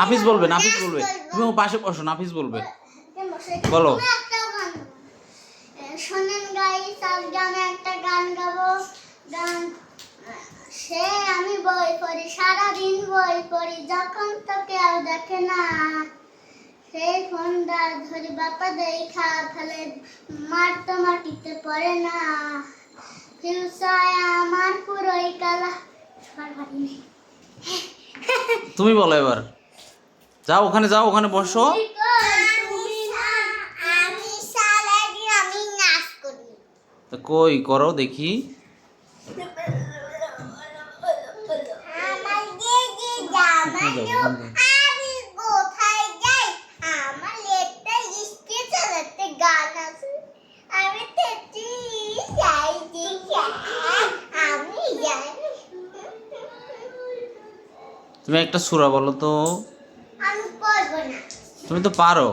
নাফিস বলবে, নাফিস বলবে। তুমি ও পাশে বসো, নাফিস বলবে। বলো। শোনেন গাইস, আজকে আমি একটা গান গাবো। গান সে আমি বই পড়ি, সারাদিন বই পড়ি, যখন তো কেউ দেখে না, সেই ফোনটা ধরি বাপা দেখা ফেলে, মার তো মাটিতে পড়ে না, ফিউচার আমার পুরোই কালা। তুমি বলো এবার। যাও ওখানে, যাও ওখানে বসো। আমি সারাদিন আমি নাচ করি। তা কই করো দেখি। আমার দিদি জামানো, আমি কোথায় যাই, আমার লেটটা ইস্কে চালাতে গান আছে, আমি তেতি যাই দিকে, আমি যাই। তুমি একটা সূরা বলো তো। আমি পারবো না। তুমি তো পারো।